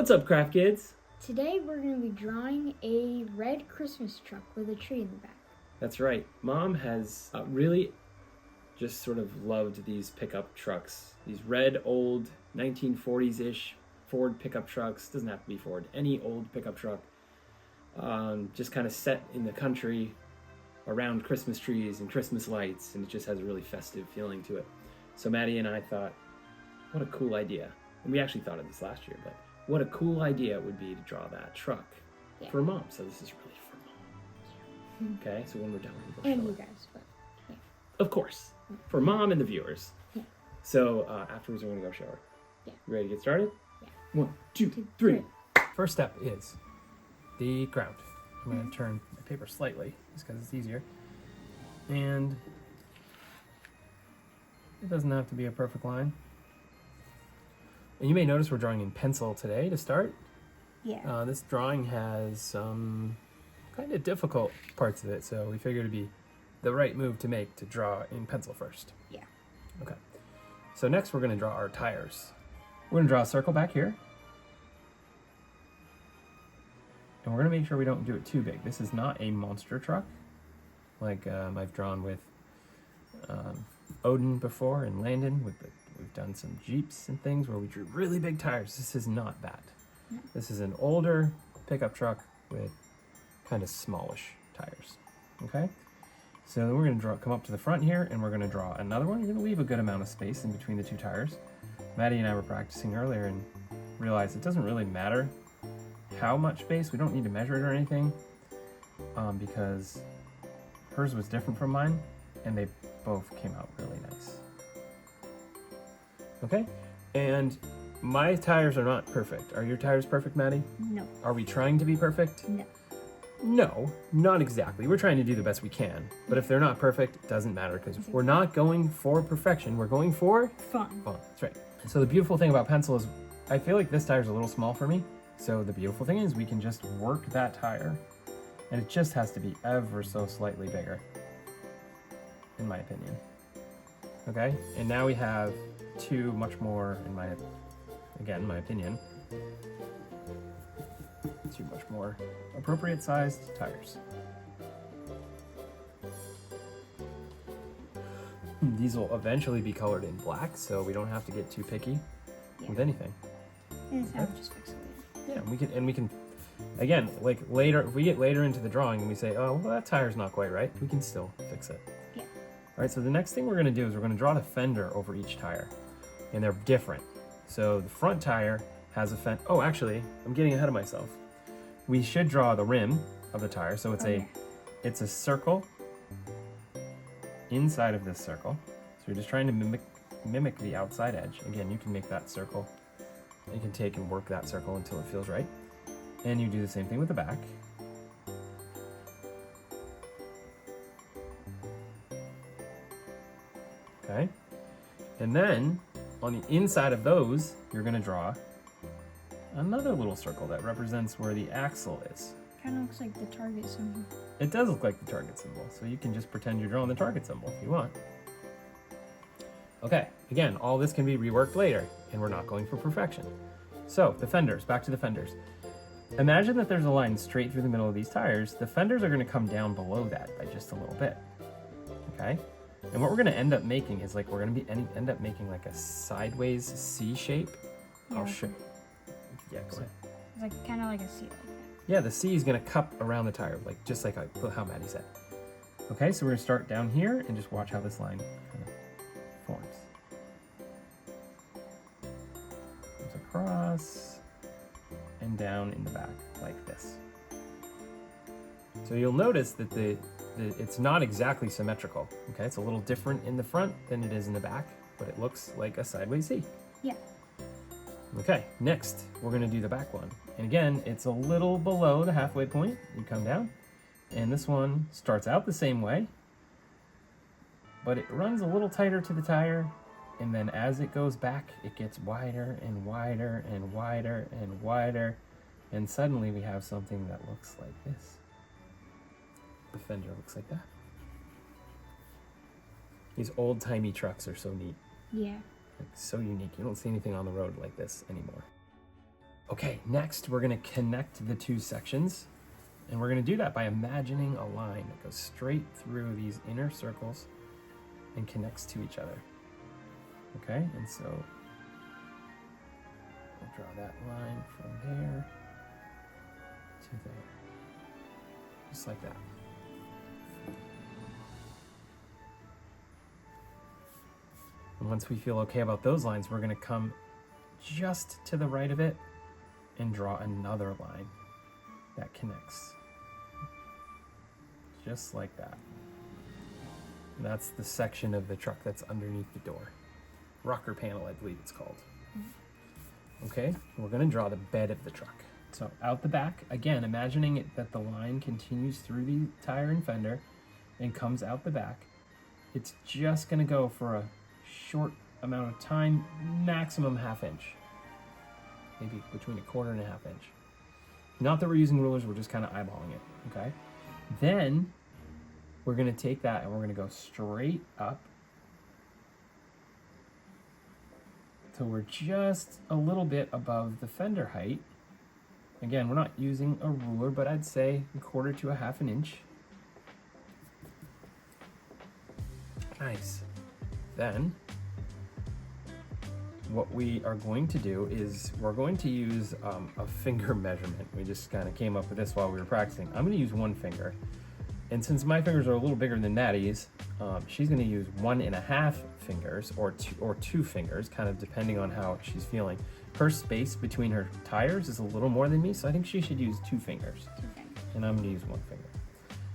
What's up, craft kids? Today we're going to be drawing a red Christmas truck with a tree in the back. That's right. Mom has really just sort of loved these pickup trucks. These red, old 1940s-ish Ford pickup trucks. Doesn't have to be Ford. Any old pickup truck. Just kind of set in the country around Christmas trees and Christmas lights, and it just has a really festive feeling to it. So Maddie and I thought, what a cool idea. And we actually thought of this last year, but what a cool idea it would be to draw that truck for Mom. So this is really for Mom. Okay, so when we're done, we'll and show you it. guys, but yeah. Of course, for Mom and the viewers. Yeah. So afterwards, we're gonna go show her. Yeah. You ready to get started? Yeah. 1, 2, 3. First step is the ground. I'm gonna turn my paper slightly, just because it's easier. And it doesn't have to be a perfect line. And you may notice we're drawing in pencil today to start. Yeah. This drawing has some kind of difficult parts of it, so we figured it'd be the right move to make to draw in pencil first. Yeah. Okay. So next we're going to draw our tires. We're going to draw a circle back here. And we're going to make sure we don't do it too big. This is not a monster truck like I've drawn with Odin before and Landon. We've done some Jeeps and things where we drew really big tires. This is not that. No. This is an older pickup truck with kind of smallish tires. Okay? So then we're going to come up to the front here, and we're going to draw another one. You're going to leave a good amount of space in between the two tires. Maddie and I were practicing earlier and realized it doesn't really matter how much space. We don't need to measure it or anything because hers was different from mine, and they both came out really nice. Okay? And my tires are not perfect. Are your tires perfect, Maddie? No. Are we trying to be perfect? No. No, not exactly. We're trying to do the best we can. But if they're not perfect, it doesn't matter because we're not going for perfection. We're going for fun. Fun. That's right. So the beautiful thing about pencil is I feel like this tire's a little small for me. So the beautiful thing is we can just work that tire and it just has to be ever so slightly bigger, in my opinion. Okay? And now we have two much more, in my opinion, two much more appropriate sized tires. These will eventually be colored in black, so we don't have to get too picky with anything. And it's not just fix it. Yeah, we can, again, like later, if we get later into the drawing and we say, oh, well, that tire's not quite right, we can still fix it. Yeah. All right, so the next thing we're gonna do is we're gonna draw the fender over each tire, and they're different. So the front tire has a fender. Oh, actually, I'm getting ahead of myself. We should draw the rim of the tire. So it's a circle inside of this circle. So we're just trying to mimic the outside edge. Again, you can make that circle. You can take and work that circle until it feels right. And you do the same thing with the back. Okay. And then on the inside of those, you're going to draw another little circle that represents where the axle is. Kind of looks like the target symbol. It does look like the target symbol, so you can just pretend you're drawing the target symbol if you want. Okay, again, all this can be reworked later, and we're not going for perfection. So, the fenders, back to the fenders. Imagine that there's a line straight through the middle of these tires. The fenders are going to come down below that by just a little bit. Okay? And what we're going to end up making is like, we're going to end up making like a sideways C shape. Yeah, I'll show. Yeah, go ahead. It's like kind of like a C like that. Yeah, the C is going to cup around the tire, like just like how Maddie said. Okay, so we're going to start down here and just watch how this line kind of forms. Comes across and down in the back like this. So you'll notice that it's not exactly symmetrical. Okay, it's a little different in the front than it is in the back, but it looks like a sideways C. Yeah. Okay, next we're going to do the back one. And again, it's a little below the halfway point. You come down, and this one starts out the same way, but it runs a little tighter to the tire, and then as it goes back, it gets wider and wider and wider and wider, and suddenly we have something that looks like this. The fender looks like that. These old-timey trucks are so neat. Yeah. Like, so unique. You don't see anything on the road like this anymore. Okay, next we're gonna connect the two sections, and we're gonna do that by imagining a line that goes straight through these inner circles and connects to each other. Okay, and so we'll draw that line from there to there, just like that. And once we feel okay about those lines, we're gonna come just to the right of it and draw another line that connects. Just like that. And that's the section of the truck that's underneath the door. Rocker panel, I believe it's called. Okay, we're gonna draw the bed of the truck. So out the back, again, imagining it that the line continues through the tire and fender and comes out the back. It's just gonna go for a short amount of time, maximum ½ inch. Maybe between 1/4 and ½ inch. Not that we're using rulers, we're just kind of eyeballing it, okay? Then we're gonna take that and we're gonna go straight up till we're just a little bit above the fender height. Again, we're not using a ruler, but I'd say 1/4 to ½ inch. Nice. Then what we are going to do is we're going to use a finger measurement. We just kind of came up with this while we were practicing. I'm going to use 1 finger. And since my fingers are a little bigger than Maddie's, she's going to use 1½ fingers or two fingers, kind of depending on how she's feeling. Her space between her tires is a little more than me, so I think she should use 2 fingers. And I'm going to use 1 finger.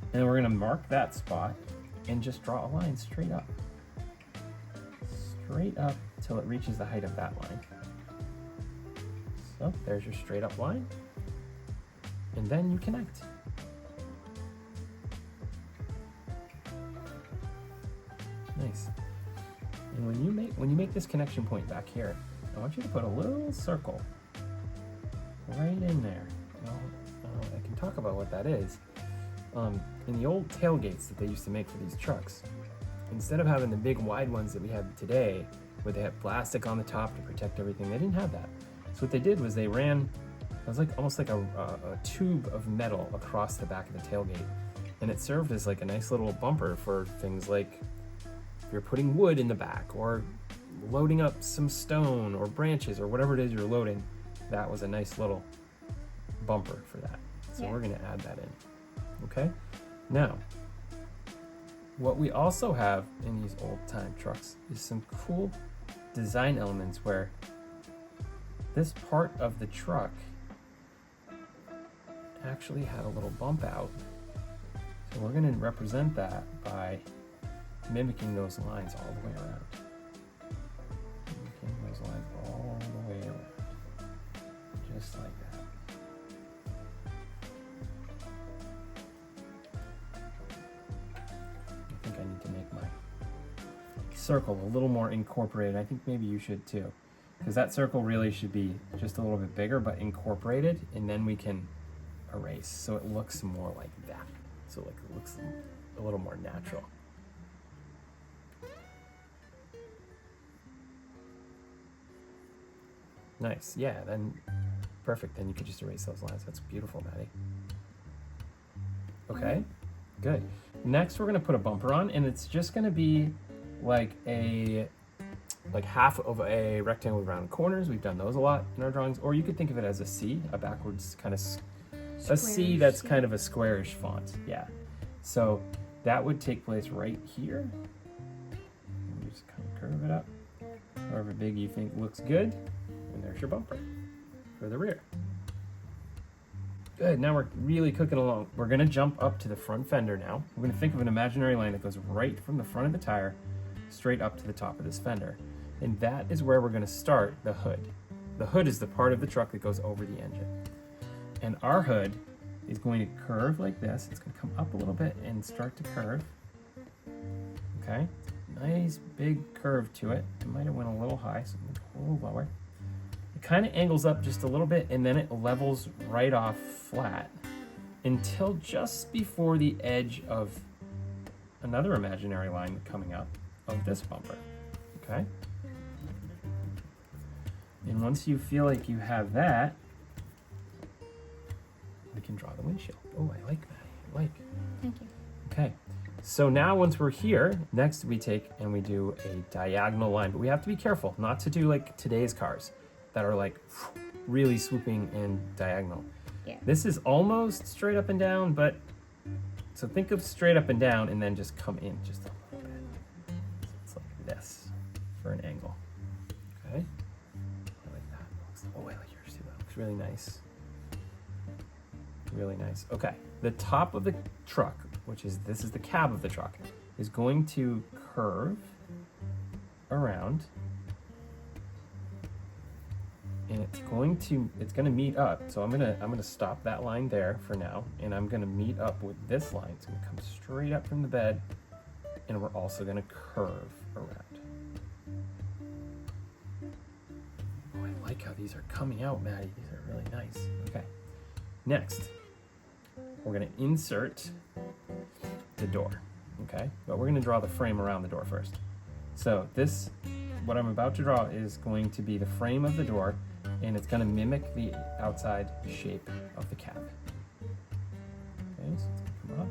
And then we're going to mark that spot and just draw a line straight up. Straight up till it reaches the height of that line. So there's your straight up line. And then you connect. Nice. And when you make this connection point back here, I want you to put a little circle right in there. Well, I can talk about what that is. In the old tailgates that they used to make for these trucks, instead of having the big wide ones that we have today, where they have plastic on the top to protect everything, they didn't have that. So what they did was they ran, it was like almost like a tube of metal across the back of the tailgate. And it served as like a nice little bumper for things like if you're putting wood in the back or loading up some stone or branches or whatever it is you're loading. That was a nice little bumper for that. So we're gonna add that in, okay? Now, what we also have in these old time trucks is some cool design elements where this part of the truck actually had a little bump out. So we're going to represent that by mimicking those lines all the way around. Mimicking those lines all the way around. Just like that. I think I need to make my circle a little more incorporated. I think maybe you should too. Because that circle really should be just a little bit bigger but incorporated, and then we can erase so it looks more like that. So like it looks a little more natural. Nice, yeah, then perfect. Then you could just erase those lines. That's beautiful, Maddie. Okay, good. Next we're gonna put a bumper on, and it's just gonna be like half of a rectangle with round corners. We've done those a lot in our drawings. Or you could think of it as a C, a backwards kind of a C that's kind of a squarish font. Yeah. So that would take place right here. And you just kind of curve it up, however big you think looks good. And there's your bumper for the rear. Good, now we're really cooking along. We're gonna jump up to the front fender now. We're gonna think of an imaginary line that goes right from the front of the tire straight up to the top of this fender. And that is where we're gonna start the hood. The hood is the part of the truck that goes over the engine. And our hood is going to curve like this. It's gonna come up a little bit and start to curve. Okay, nice big curve to it. It might have went a little high, so I'm gonna go a little lower. It kind of angles up just a little bit, and then it levels right off flat until just before the edge of another imaginary line coming up of this bumper, okay? And once you feel like you have that, we can draw the windshield. Oh, I like that. I like. Thank you. Okay. So now once we're here, next we take and we do a diagonal line, but we have to be careful not to do like today's cars that are like really swooping and diagonal. Yeah. This is almost straight up and down, but so think of straight up and down and then just come in just a little bit. So it's like this for an angle. Okay. I like that. Oh, I like yours too. That looks really nice. Really nice. Okay. The top of the truck, this is the cab of the truck, is going to curve around, and it's going to meet up. So I'm gonna stop that line there for now, and I'm gonna meet up with this line. It's gonna come straight up from the bed, and we're also gonna curve around. Oh, I like how these are coming out, Maddie. These are really nice. Okay. Next, we're gonna insert the door, okay? But we're gonna draw the frame around the door first. So this, what I'm about to draw is going to be the frame of the door, and it's gonna mimic the outside shape of the cab. Okay, so it's gonna come up.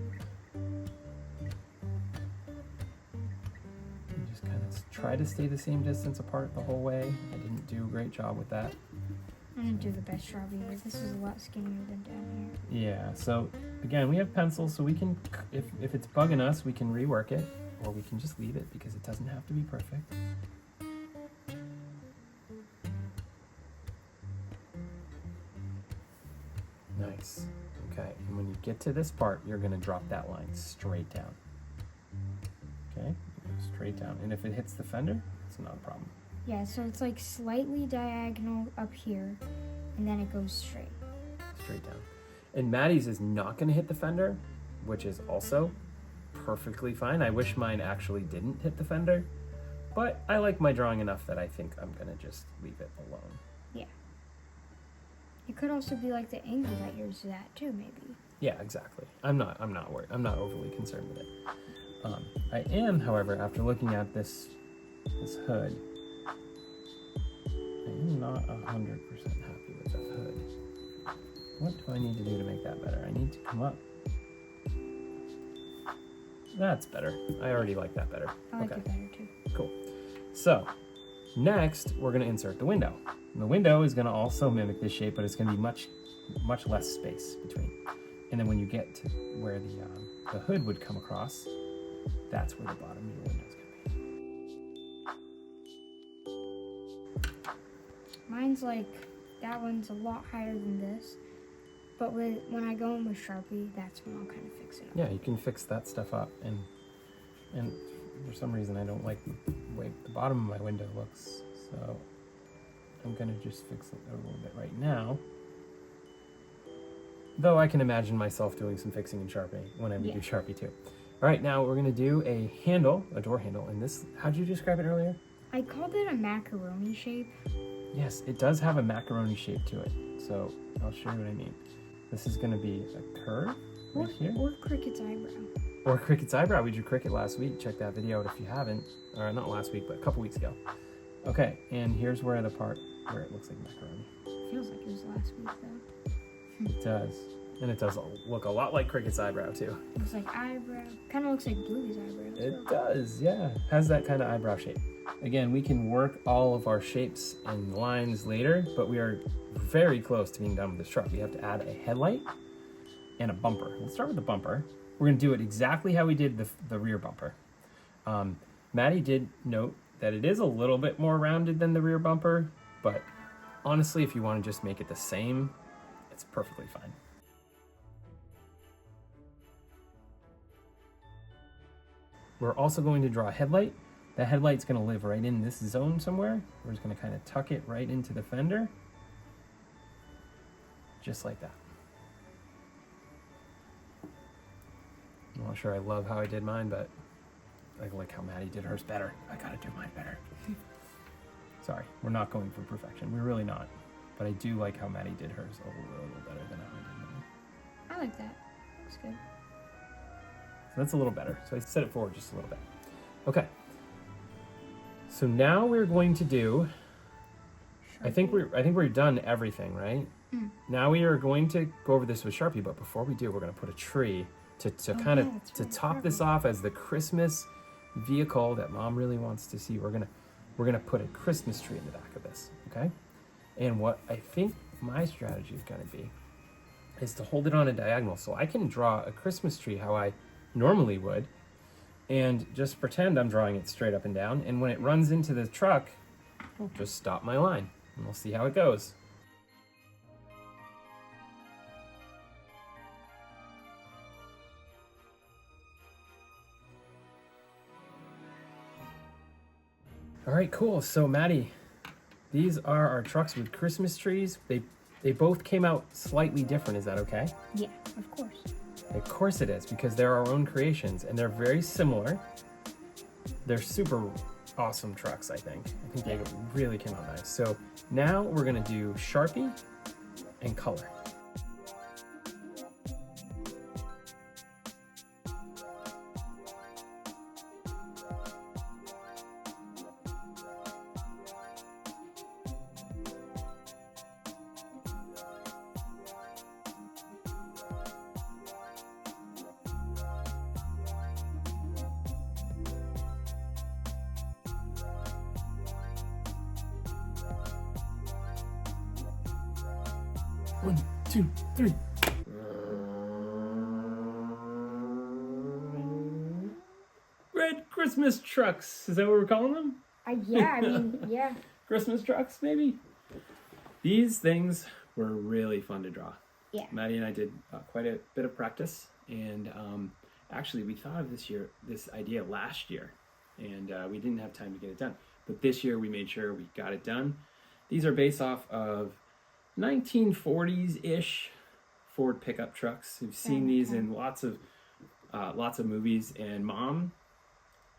And just kind of try to stay the same distance apart the whole way. I didn't do a great job with that. I'm gonna do the best Sharpie, but this is a lot skinnier than down here. Yeah, so again, we have pencils, so we can, if it's bugging us, we can rework it, or we can just leave it because it doesn't have to be perfect. Nice. Okay, and when you get to this part, you're gonna drop that line straight down. Okay, straight down. And if it hits the fender, it's not a problem. Yeah, so it's like slightly diagonal up here, and then it goes straight. Straight down. And Maddie's is not going to hit the fender, which is also perfectly fine. I wish mine actually didn't hit the fender, but I like my drawing enough that I think I'm going to just leave it alone. Yeah. It could also be like the angle that yours is at too, maybe. Yeah, exactly. I'm not worried. I'm not overly concerned with it. I am, however, after looking at this hood, I am not 100% happy with that hood. What do I need to do to make that better? I need to come up. That's better. I already like that better. I like it better too. Cool. So, next we're going to insert the window. And the window is going to also mimic this shape, but it's going to be much less space between. And then when you get to where the hood would come across, that's where the bottom of your window is going to be. Mine's like, that one's a lot higher than this, but when I go in with Sharpie, that's when I'll kind of fix it up. Yeah, you can fix that stuff up, and for some reason I don't like the way the bottom of my window looks, so I'm gonna just fix it a little bit right now. Though I can imagine myself doing some fixing in Sharpie when I do Sharpie too. All right, now we're gonna do a handle, a door handle, and this, how'd you describe it earlier? I called it a macaroni shape. Yes, it does have a macaroni shape to it, so I'll show you what I mean. This is gonna be a curve right here. Or Cricket's eyebrow. Or Cricket's eyebrow. We drew Cricket last week. Check that video out if you haven't. Or not last week, but a couple weeks ago. Okay, and here's where the part where it looks like macaroni. Feels like it was last week though. It does. And it does look a lot like Cricket's eyebrow too. Looks like eyebrow. Kind of looks like Bluey's eyebrow. It does, yeah. Has that kind of eyebrow shape. Again, we can work all of our shapes and lines later, but we are very close to being done with this truck. We have to add a headlight and a bumper. Let's start with the bumper. We're gonna do it exactly how we did the rear bumper. Maddie did note that it is a little bit more rounded than the rear bumper, but honestly, if you want to just make it the same, it's perfectly fine. We're also going to draw a headlight. The headlight's going to live right in this zone somewhere. We're just going to kind of tuck it right into the fender. Just like that. I'm not sure I love how I did mine, but I like how Maddie did hers better. I gotta do mine better. Sorry, we're not going for perfection. We're really not. But I do like how Maddie did hers a little better than I did mine. I like that. Looks good. So that's a little better. So I set it forward just a little bit. Okay. So now we're going to do. I think we're done everything, right? Now we are going to go over this with Sharpie, but before we do, we're going to put a tree to kind of to top this off as the Christmas vehicle that Mom really wants to see. We're gonna put a Christmas tree in the back of this, okay? And what I think my strategy is going to be is to hold it on a diagonal, so I can draw a Christmas tree how I normally would, and just pretend I'm drawing it straight up and down. And when it runs into the truck, I'll just stop my line, and we'll see how it goes. All right, cool. So Maddie, these are our trucks with Christmas trees. They both came out slightly different. Is that okay? Yeah, of course. Of course it is, because they're our own creations and they're very similar. They're super awesome trucks, I think. I think they really came out nice. So now we're gonna do Sharpie and color. One, two, three. Red Christmas trucks. Is that what we're calling them? Yeah, I mean, yeah. Christmas trucks, maybe? These things were really fun to draw. Yeah. Maddie and I did quite a bit of practice, and actually we thought of this idea last year, and we didn't have time to get it done. But this year we made sure we got it done. These are based off of 1940s-ish Ford pickup trucks. We've seen these in lots of movies, and Mom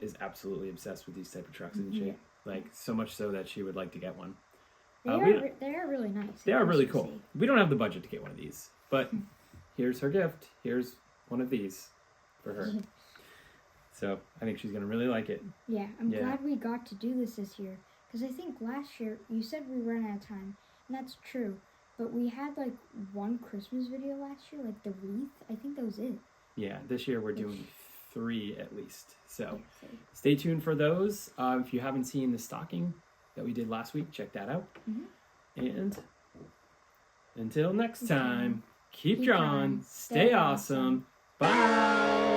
is absolutely obsessed with these type of trucks, isn't she? Like, so much so that she would like to get one. They are really nice. They are really cool. We don't have the budget to get one of these, but here's her gift. Here's one of these for her. So I think she's going to really like it. Yeah, I'm glad we got to do this year, because I think last year you said we ran out of time, and that's true. But we had like one Christmas video last year, like the wreath. I think that was it. Yeah, this year we're doing 3 at least. So stay tuned for those. If you haven't seen the stocking that we did last week, check that out. And until next time, keep drawing, stay awesome. Bye.